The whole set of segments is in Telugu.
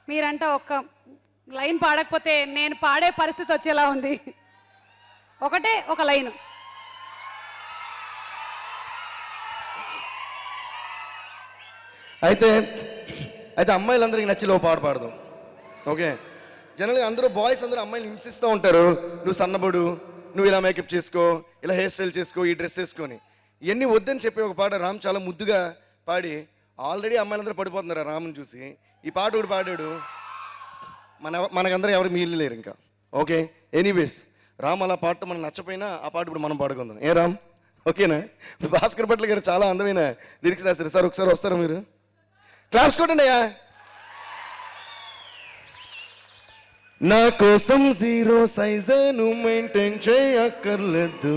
మీరంట ఒక్క లైన్ పాడకపోతే నేను పాడే పరిస్థితి వచ్చేలా ఉంది. ఒకటే ఒక లైన్. అయితే అమ్మాయిలందరికీ నచ్చి పాట పాడదాం. ఓకే, జనరల్గా అందరూ బాయ్స్ అందరూ అమ్మాయిలు హింసిస్తూ ఉంటారు. నువ్వు సన్నబడు, నువ్వు ఇలా మేకప్ చేసుకో, ఇలా హెయిర్ స్టైల్ చేసుకో, ఈ డ్రెస్ వేసుకొని. ఇవన్నీ వద్దని చెప్పి ఒక పాట రామ్ చాలా ముద్దుగా పాడి ఆల్రెడీ అమ్మాయిలందరూ పడిపోతున్నారు రామ్ని చూసి. ఈ పాట ఒకటి పాడాడు, మనకందరూ ఎవరు మిగిలిలేరు ఇంకా. ఓకే, ఎనీవేస్ రామ్ అలా పాట మనకు నచ్చపోయినా ఆ పాట ఇప్పుడు మనం పాడుకుందాం. ఏ రామ్, ఓకేనా? భాస్కర్ భట్ల గారు చాలా అందమైన లిరిక్స్ రాశారు. సార్ ఒకసారి వస్తారా మీరు? క్లాప్స్ కొట్టండి అయ్యా. నా కోసం జీరో సైజే నువ్వు మెయింటైన్ చేయక్కర్లేదు,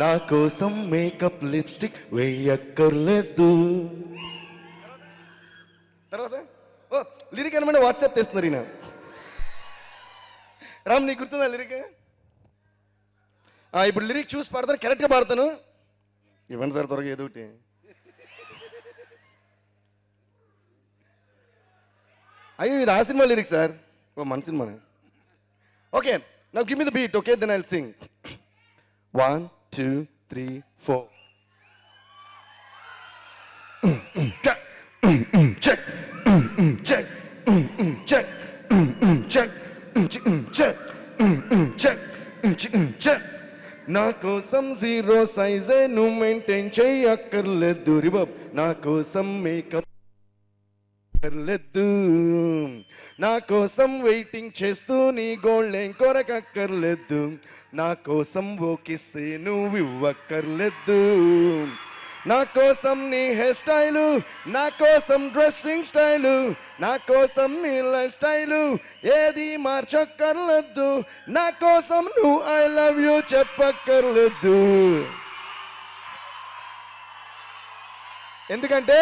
నా కోసం మేకప్ లిప్స్టిక్ వేయక్కర్లేదు. తర్వాత ఓ లిరిక్ అనమాట వాట్సాప్ తెస్తున్నారు ఈయన. రామ్ నీకు గుర్తుందా లిరిక్? ఇప్పుడు లిరిక్ చూసి పాడతాను, కరెక్ట్గా పాడతాను. ఇవ్వండి సార్ త్వరగా ఏదో ఒకటి. అయ్యో ఇది ఆ సినిమా లిరిక్ సార్. ఓ మన సినిమానే. Okay, now give me the beat. Okay, then I'll sing. 1 2 3 4. Check check check check check check check check. నా కోసం జీరో సైజే నువ్వు మెయింటైన్ చేయక్కర్లేదు, రివర్బ్. నా కోసం మేకప్ అక్కర్లేదు, నా కోసం వెయిటింగ్ చేస్తూ నీ గోల్డెన్ కొరకక్కర్లేదు, నా కోసం ఓ కిస్సే నువ్వు ఇవ్వక్కర్లేదు, నా కోసం నీ హెయిర్ స్టైలు, నా కోసం డ్రెస్సింగ్ స్టైలు, నా కోసం నీ లైఫ్ స్టైలు ఏది మార్చక్కర్లేదు, నా కోసం నువ్వు ఐ లవ్ యూ చెప్పక్కర్లేదు. ఎందుకంటే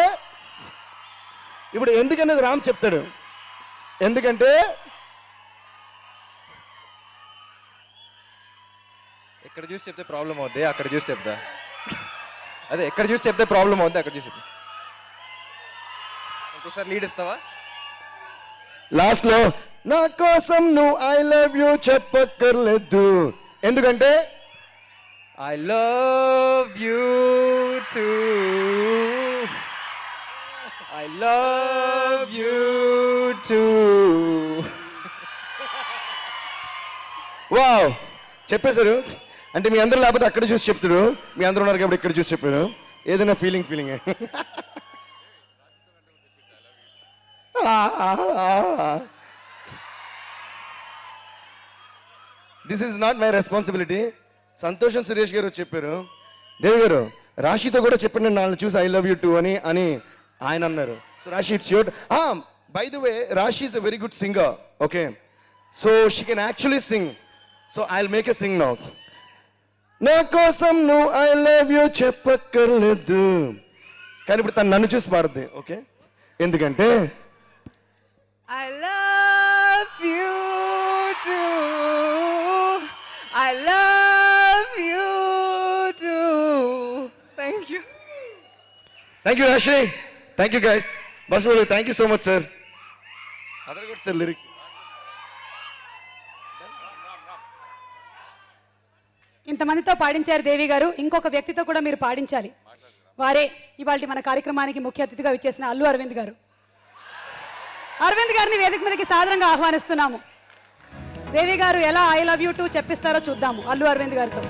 ఇప్పుడు ఎందుకనేది రామ్ చెప్తాడు. ఎందుకంటే ఇక్కడ చూసి చెప్తే ప్రాబ్లం అవుద్ది, అక్కడ చూసి చెప్తా. అదే ఎక్కడ చూసి చెప్తే ప్రాబ్లం అవుద్ది, అక్కడ చూసి చెప్తా. ఇంకోసారి లీడ్ ఇస్తావా? లాస్ట్ లో నా కోసం నువ్వు ఐ లవ్ యూ చెప్పక్కర్లేదు. ఎందుకంటే I love you two, I love you too. Wow, చెప్పేశారు. అంటే మీ అందరూ లేకపోతే అక్కడ చూసి చెప్తాడు, మీ అందరూ ఉన్నారు కాబట్టి ఇక్కడ చూసి చెప్పాడు. ఏదైనా feeling this is not my responsibility. సంతోషం సురేష్ గారు చెప్పారు. దేవి గారు రాశితో కూడా చెప్పండి నాలుగు చూసి ఐ లవ్ యూ టూ అని అని ఆయన అన్నారు. So Rashi it's your. By the way Rashi is a very good singer. Okay, so she can actually sing. So I will make a sing now. నా కోసం నువ్వు ఐ లవ్ యూ చెప్పక్కర్లేదు, కానీ ఇప్పుడు తను నన్ను చూసి పాడుద్ది. ఓకే, ఎందుకంటే I love you too, I love you too. Thank you. Thank you Rashi, thank you guys. Basulu, thank you so much sir. Other good sir lyrics. ఇంతమందితో పాడించారు దేవి గారు. ఇంకొక వ్యక్తితో కూడా మీరు పాడించాలి. వారే ఇవాళ మన కార్యక్రమానికి ముఖ్య అతిథిగా విచ్చేసిన అల్లు అరవింద్ గారు. అరవింద్ గారిని వేదిక మీదకి సాదరంగా ఆహ్వానిస్తున్నాము. దేవి గారు ఎలా ఐ లవ్ యూ టూ చెప్పిస్తారో చూద్దాము అల్లు అరవింద్ గారితో.